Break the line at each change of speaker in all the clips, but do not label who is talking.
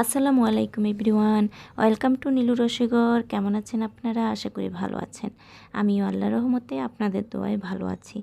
আসসালামু আলাইকুম everyone, welcome to Nilu রসগর। কেমন আছেন আপনারা? আশা করি ভালো আছেন। আমিও আল্লাহর রহমতে আপনাদের দোয়ায় ভালো আছি।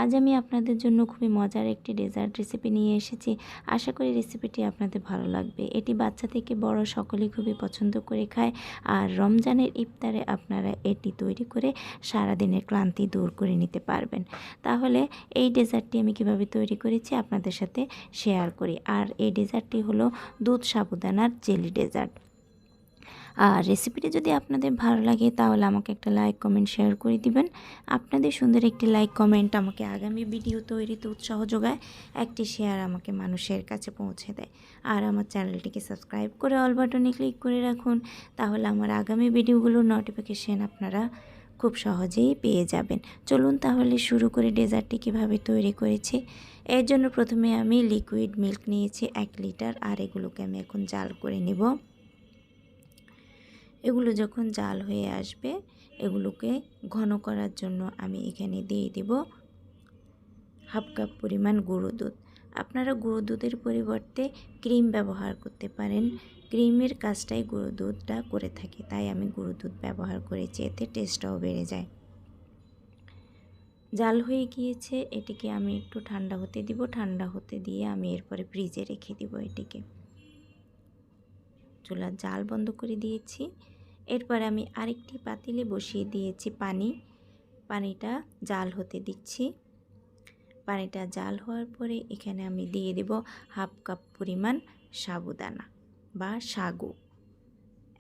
আজ আমি আপনাদের জন্য খুবই মজার একটি ডেজার্ট রেসিপি নিয়ে এসেছি। আশা করি রেসিপিটি আপনাদের ভালো লাগবে। এটি বাচ্চা থেকে বড় সকলেই খুবই পছন্দ করে খায়। আর রমজানের ইফতারে আপনারা এটি তৈরি করে সারাদিনের ক্লান্তি দূর করে নিতে পারবেন। তাহলে এই ডেজার্টটি আমি কিভাবে তৈরি করেছি আপনাদের সাথে শেয়ার করি। আর এই ডেজার্টটি হলো দুধ সাবুদানার জেলি ডেজার্ট। আর রেসিপিটি যদি আপনাদের ভালো লাগে তাহলে আমাকে একটা লাইক কমেন্ট শেয়ার করে দিবেন। আপনাদের সুন্দর একটি লাইক কমেন্ট আমাকে আগামী ভিডিও তৈরিতে উৎসাহ যোগায়, একটি শেয়ার আমাকে মানুষের কাছে পৌঁছে দেয়। আর আমার চ্যানেলটিকে সাবস্ক্রাইব করে অল বাটনে ক্লিক করে রাখুন, তাহলে আমার আগামী ভিডিওগুলোর নোটিফিকেশন আপনারা খুব সহজেই পেয়ে যাবেন। চলুন তাহলে শুরু করে ডেজার্টটি কীভাবে তৈরি করেছি। এর জন্য প্রথমে আমি লিকুইড মিল্ক নিয়েছি 1 লিটার, আর এগুলোকে আমি এখন জাল করে নেব। এগুলো যখন জাল হয়ে আসবে এগুলোকে ঘন করার জন্য আমি এখানে দিয়ে দেব হাফ কাপ পরিমাণ গুঁড়ো দুধ। আপনারা গুঁড়ো দুধের পরিবর্তে ক্রিম ব্যবহার করতে পারেন। ক্রিমের কাজটাই গুঁড়ো দুধটা করে থাকে, তাই আমি গুঁড়ো দুধ ব্যবহার করেছি, এতে টেস্টটাও বেড়ে যায়। জাল হয়ে গিয়েছে, এটিকে আমি একটু ঠান্ডা হতে দিব। ঠান্ডা হতে দিয়ে আমি এরপরে ফ্রিজে রেখে দিব। এটিকে চুলার জাল বন্ধ করে দিয়েছি। এরপর আমি আরেকটি পাতিলে বসিয়ে দিয়েছি পানি। পানিটা জাল হতে দিচ্ছি। পানিটা জাল হওয়ার পরে এখানে আমি দিয়ে দেব হাফ কাপ পরিমাণ সাবুদানা বা সাগু।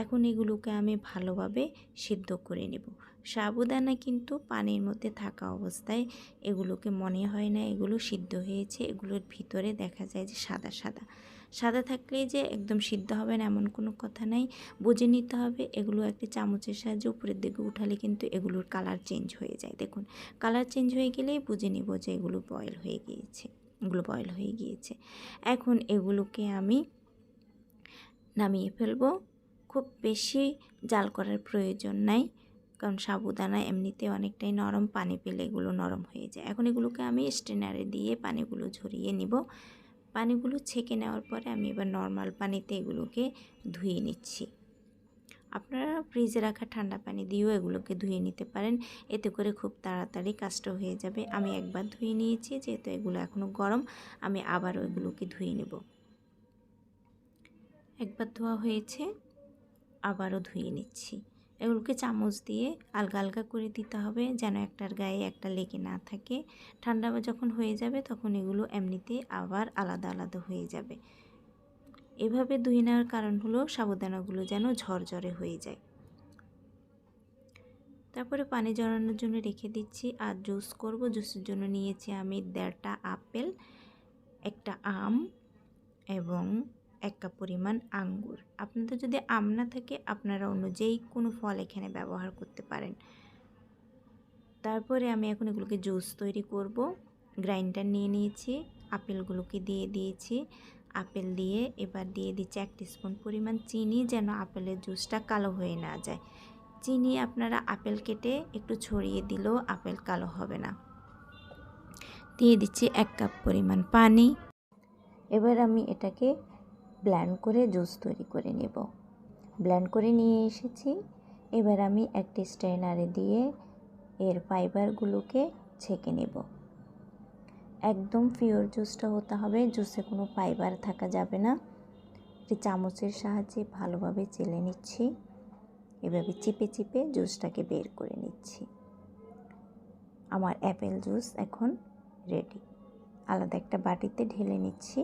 এখন এগুলোকে আমি ভালোভাবে সিদ্ধ করে নেব। সাবুদানা কিন্তু পানির মধ্যে থাকা অবস্থায় এগুলোকে মনে হয় না এগুলো সিদ্ধ হয়েছে। এগুলোর ভিতরে দেখা যায় যে সাদা সাদা সাদা থাকলেই যে একদম সিদ্ধ হবে না এমন কোনো কথা নাই। বুঝে নিতে হবে। এগুলো একটি চামচের সাহায্যে উপরের দিকে উঠালে কিন্তু এগুলোর কালার চেঞ্জ হয়ে যায়। দেখুন, কালার চেঞ্জ হয়ে গেলেই বুঝে নিব যে এগুলো বয়েল হয়ে গিয়েছে। এখন এগুলোকে আমি নামিয়ে ফেলবো। খুব বেশি জাল করার প্রয়োজন নাই, কারণ সাবুদানা এমনিতে অনেকটাই নরম, পানি পেলে এগুলো নরম হয়ে যায়। এখন এগুলোকে আমি স্ট্রেনারে দিয়ে পানিগুলো ঝরিয়ে নিব। পানিগুলো ছেঁকে নেওয়ার পরে আমি এবার নর্মাল পানিতে এগুলোকে ধুয়ে নিচ্ছি। আপনারা ফ্রিজে রাখা ঠান্ডা পানি দিয়েও এগুলোকে ধুয়ে নিতে পারেন, এতে করে খুব তাড়াতাড়ি কাজটা হয়ে যাবে। আমি একবার ধুয়ে নিয়েছি, যেহেতু এগুলো এখনও গরম আমি আবারও এগুলোকে ধুয়ে নেব। একবার ধোয়া হয়েছে, আবারও ধুয়ে নিচ্ছি। এগুলোকে চামচ দিয়ে আলগা আলগা করে দিতে হবে, যেন একটার গায়ে একটা লেগে না থাকে। ঠান্ডা যখন হয়ে যাবে তখন এগুলো এমনিতে আবার আলাদা আলাদা হয়ে যাবে। এভাবে ধুয়ে নেওয়ার কারণ হলো সাবুদানাগুলো যেন ঝরঝরে হয়ে যায়। তারপরে পানি জড়ানোর জন্য রেখে দিচ্ছি। আর জুস করব, জুসের জন্য নিয়েছি আমি 1.5টা আপেল, একটা আম এবং 1 কাপ পরিমাণ আঙ্গুর। আপনাদের যদি আম না থাকে আপনারা অন্য যেই কোনো ফল এখানে ব্যবহার করতে পারেন। তারপরে আমি এখন এগুলোকে জুস তৈরি করব। গ্রাইন্ডার নিয়ে নিয়েছি, আপেলগুলোকে দিয়ে দিয়েছি। আপেল দিয়ে এবার দিয়ে দিচ্ছি 1 টিস্পুন পরিমাণ চিনি, যেন আপেলের জুসটা কালো হয়ে না যায়। চিনি আপনারা আপেল কেটে একটু ছড়িয়ে দিলেও আপেল কালো হবে না। দিয়ে দিচ্ছি 1 কাপ পরিমাণ পানি। এবার আমি এটাকে ব্লেন্ড করে জুস তৈরি করে নেব। ব্লেন্ড করে নিয়ে এসেছি। এবার আমি একটি স্ট্রেনারে দিয়ে এর ফাইবারগুলোকে ছেঁকে নেব। একদম পিওর জুসটা হতে হবে, জুসে কোনো ফাইবার থাকা যাবে না। একটি চামচের সাহায্যে ভালোভাবে চেলে নিচ্ছি। এভাবে চিপে চিপে জুসটাকে বের করে নিচ্ছি। আমার অ্যাপেল জুস এখন রেডি। আলাদা একটা বাটিতে ঢেলে নিচ্ছি।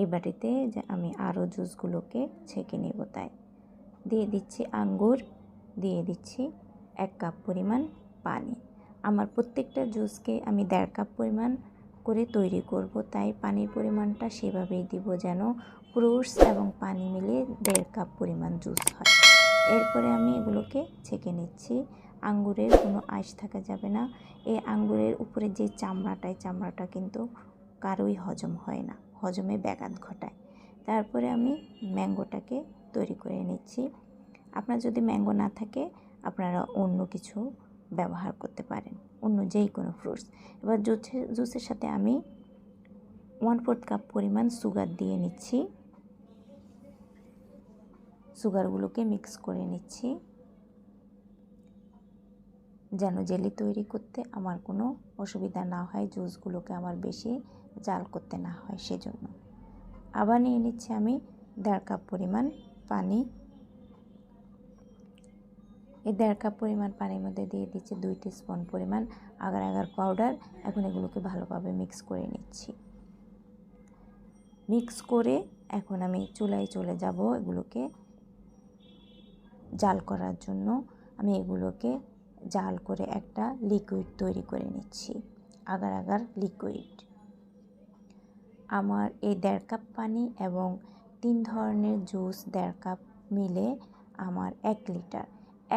এই বাটিতে যে আমি আরও জুসগুলোকে ছেঁকে নেব, তাই দিয়ে দিচ্ছি আঙ্গুর, দিয়ে দিচ্ছি 1 কাপ পরিমাণ পানি। আমার প্রত্যেকটা জুসকে আমি 1.5 কাপ পরিমাণ করে তৈরি করব, তাই পানির পরিমাণটা সেভাবেই দিব যেন ফ্রুটস এবং পানি মিলে 1.5 কাপ পরিমাণ জুস হয়। এরপরে আমি এগুলোকে ছেঁকে নিচ্ছি। আঙ্গুরের কোনো আঁশ থাকা যাবে না। এই আঙ্গুরের উপরে যে চামড়াটা কিন্তু কারোই হজম হয় না, হজমে ব্যাঘাত ঘটায়। তারপরে আমি ম্যাঙ্গোটাকে তৈরি করে নিচ্ছি। আপনার যদি ম্যাঙ্গো না থাকে আপনারা অন্য কিছু ব্যবহার করতে পারেন, অন্য যেই কোনো ফ্রুটস। এবার জুসের সাথে আমি 1/4 কাপ পরিমাণ সুগার দিয়ে নিচ্ছি। সুগারগুলোকে মিক্স করে নিচ্ছি যেন জেলি তৈরি করতে আমার কোনো অসুবিধা না হয়, জুসগুলোকে আমার বেশি জাল করতে না হয় সেজন্য। আবার নিয়ে নিচ্ছি আমি 1.5 কাপ পরিমাণ পানি। এই 1.5 কাপ পরিমাণ পানির মধ্যে দিয়ে দিচ্ছি 2 টিস্পুন পরিমাণ আগার পাউডার। এখন এগুলোকে ভালোভাবে মিক্স করে নিচ্ছি। মিক্স করে এখন আমি চুলায় চলে যাব এগুলোকে জাল করার জন্য। আমি এগুলোকে জাল করে একটা লিকুইড তৈরি করে নিচ্ছি, আগার লিকুইড। আমার এই 1.5 কাপ পানি এবং 3 ধরনের জুস 1.5 কাপ মিলে আমার 1 লিটার।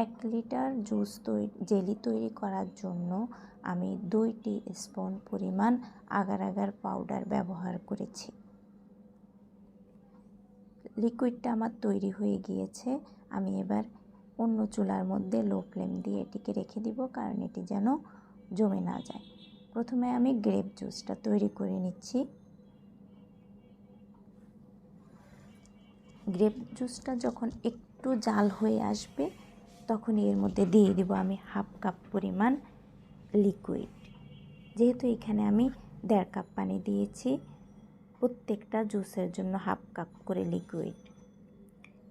1 লিটার জুস জেলি তৈরি করার জন্য আমি 2 টিস্পুন পরিমাণ আগার পাউডার ব্যবহার করেছি। লিকুইডটা আমার তৈরি হয়ে গিয়েছে। আমি এবার অন্য চুলার মধ্যে লো ফ্লেম দিয়ে এটিকে রেখে দিব, কারণ এটি যেন জমে না যায়। প্রথমে আমি গ্রেপ জুসটা তৈরি করে নিচ্ছি। গ্রেপ জুসটা যখন একটু জাল হয়ে আসবে তখন এর মধ্যে দিয়ে দিব আমি 1/2 কাপ পরিমাণ লিকুইড। যেহেতু এখানে আমি 1.5 কাপ পানি দিয়েছি, প্রত্যেকটা জুসের জন্য 1/2 কাপ করে লিকুইড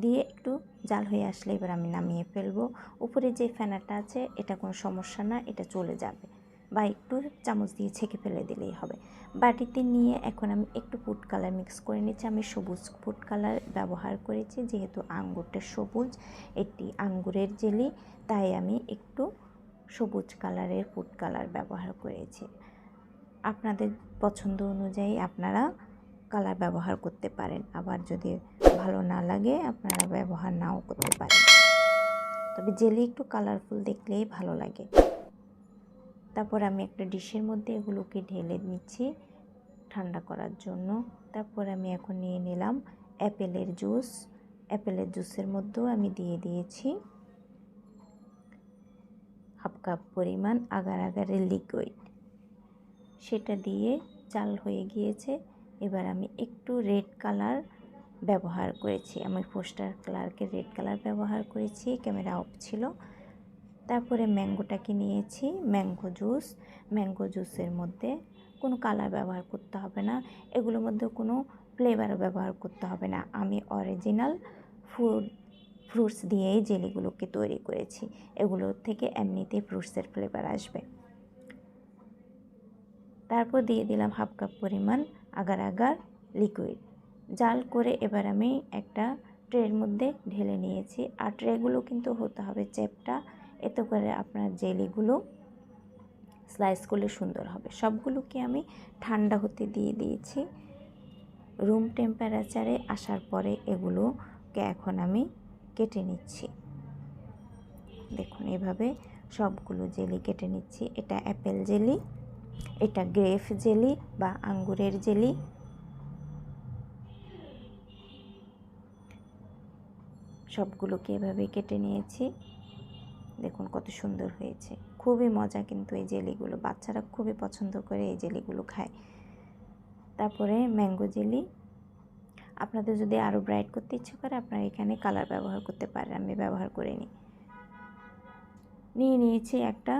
দিয়ে একটু জাল হয়ে আসলে এবার আমি নামিয়ে ফেলবো। উপরে যে ফেনাটা আছে এটা কোনো সমস্যা না, এটা চলে যাবে, বা একটু চামচ দিয়ে ছেঁকে ফেলে দিলেই হবে। বাটিতে নিয়ে এখন আমি একটু ফুড কালার মিক্স করে নিচ্ছি। আমি সবুজ ফুড কালার ব্যবহার করেছি, যেহেতু আঙ্গুরটা সবুজ, এটি আঙ্গুরের জেলি, তাই আমি একটু সবুজ কালারের ফুড কালার ব্যবহার করেছি। আপনাদের পছন্দ অনুযায়ী আপনারা কালার ব্যবহার করতে পারেন, আবার যদি ভালো না লাগে আপনারা ব্যবহার নাও করতে পারেন, তবে জেলি একটু কালারফুল দেখলেই ভালো লাগে। তারপর আমি একটা ডিশের মধ্যে এগুলোকে ঢেলে নিচ্ছি ঠান্ডা করার জন্য। তারপর আমি এখন নিয়ে নিলাম অ্যাপেলের জুস। অ্যাপেলের জুসের মধ্যেও আমি দিয়ে দিয়েছি 1/2 কাপ পরিমাণ আগারের লিকুইড। সেটা দিয়ে জাল হয়ে গিয়েছে। এবার আমি একটু রেড কালার ব্যবহার করেছি, আমি পোস্টার কালারকে রেড কালার ব্যবহার করেছি, ক্যামেরা অফ ছিল। তারপরে ম্যাঙ্গোটাকে নিয়েছি, ম্যাঙ্গো জুসের মধ্যে কোনো কালার ব্যবহার করতে হবে না, এগুলোর মধ্যে কোনো ফ্লেভারও ব্যবহার করতে হবে না। আমি অরিজিনাল ফ্রুটস দিয়েই জেলিগুলোকে তৈরি করেছি, এগুলোর থেকে এমনিতেই ফ্রুটসের ফ্লেভার আসবে। তারপর দিয়ে দিলাম 1/2 কাপ পরিমাণ আগার লিকুইড। জাল করে এবার আমি একটা ট্রের মধ্যে ঢেলে নিয়েছি। আর ট্রেগুলো কিন্তু হতে হবে চ্যাপ্টা, এতে করে আপনার জেলিগুলো স্লাইস করলে সুন্দর হবে। সবগুলোকে আমি ঠান্ডা হতে দিয়ে দিয়েছি। রুম টেম্পারেচারে আসার পরে এগুলোকে এখন আমি কেটে নিচ্ছি। দেখুন এভাবে সবগুলো জেলি কেটে নিচ্ছি। এটা অ্যাপেল জেলি, এটা গ্রেপ জেলি বা আঙ্গুরের জেলি। সবগুলোকে এভাবে কেটে নিয়েছি। দেখুন কত সুন্দর হয়েছে, খুবই মজা কিন্তু এই জেলিগুলো, বাচ্চারা খুবই পছন্দ করে এই জেলিগুলো খায়। তারপরে ম্যাঙ্গো জেলি, আপনাদের যদি আরও ব্রাইট করতে ইচ্ছে করে আপনারা এখানে কালার ব্যবহার করতে পারেন, আমি ব্যবহার করিনি। নিয়ে নিয়েছি একটা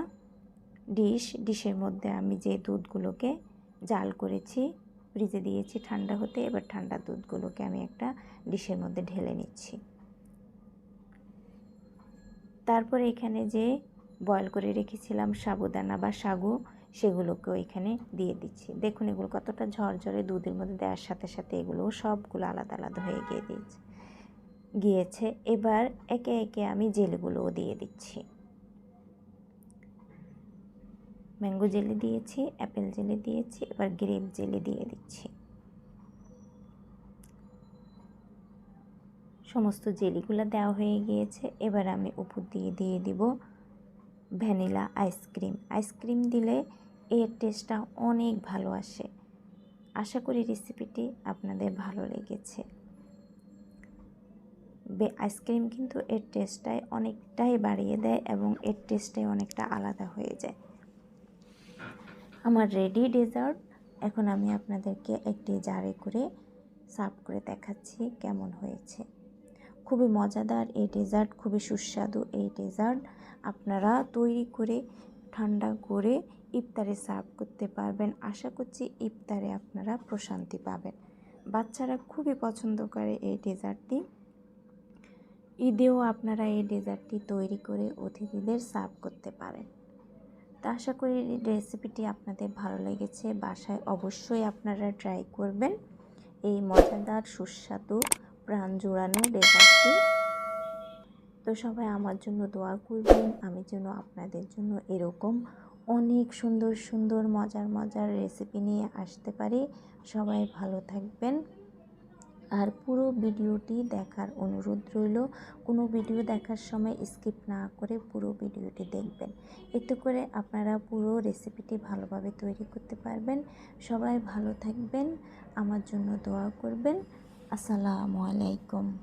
ডিশের মধ্যে আমি যে দুধগুলোকে জাল করেছি ফ্রিজে দিয়েছি ঠান্ডা হতে। এবার ঠান্ডা দুধগুলোকে আমি একটা ডিশের মধ্যে ঢেলে নিচ্ছি। তারপরে এখানে যে বয়েল করে রেখেছিলাম সাবুদানা বা সাগু, সেগুলোকেও এখানে দিয়ে দিচ্ছি। দেখুন এগুলো কতটা ঝরঝরে, দুধের মধ্যে দেওয়ার সাথে সাথে এগুলো সবগুলো আলাদা আলাদা হয়ে গিয়েছে। এবার একে একে আমি জেলিগুলোও দিয়ে দিচ্ছি। ম্যাঙ্গো জেলি দিয়েছি, অ্যাপেল জেলি দিয়েছি, এবার গ্রেপ জেলি দিয়ে দিচ্ছি। সমস্ত জেলিগুলো দেওয়া হয়ে গিয়েছে। এবার আমি উপর দিয়ে দিব ভ্যানিলা আইসক্রিম দিলে এর টেস্টটা অনেক ভালো আসে। আশা করি রেসিপিটি আপনাদের ভালো লেগেছে। আইসক্রিম কিন্তু এর টেস্টটাই অনেকটাই বাড়িয়ে দেয় এবং এর টেস্টটাই অনেকটা আলাদা হয়ে যায়। আমার রেডি ডেজার্ট এখন আমি আপনাদেরকে একটি জারে করে সার্ভ করে দেখাচ্ছি কেমন হয়েছে। খুবই মজাদার এই ডেজার্ট, খুবই সুস্বাদু এই ডেজার্ট। আপনারা তৈরি করে ঠান্ডা করে ইফতারে সার্ভ করতে পারবেন। আশা করছি ইফতারে আপনারা প্রশান্তি পাবেন। বাচ্চারা খুবই পছন্দ করে এই ডেজার্টটি। ঈদেও আপনারা এই ডেজার্টটি তৈরি করে অতিথিদের সার্ভ করতে পারেন। তা আশা করি রেসিপিটি আপনাদের ভালো লেগেছে। বাসায় অবশ্যই আপনারা ট্রাই করবেন এই মজাদার সুস্বাদু প্রাণ জোড়ানো ডেজার্টটি। তো সবাই আমার জন্য দোয়া করবেন, আমি যেন আপনাদের জন্য এরকম অনেক সুন্দর সুন্দর মজার মজার রেসিপি নিয়ে আসতে পারি। সবাই ভালো থাকবেন। আর পুরো ভিডিওটি দেখার অনুরোধ রইল। কোনো ভিডিও দেখার সময় স্কিপ না করে পুরো ভিডিওটি দেখবেন। এতে করে আপনারা পুরো রেসিপিটি ভালোভাবে তৈরি করতে পারবেন। সবাই ভালো থাকবেন, আমার জন্য দোয়া করবেন। আসসালামু আলাইকুম।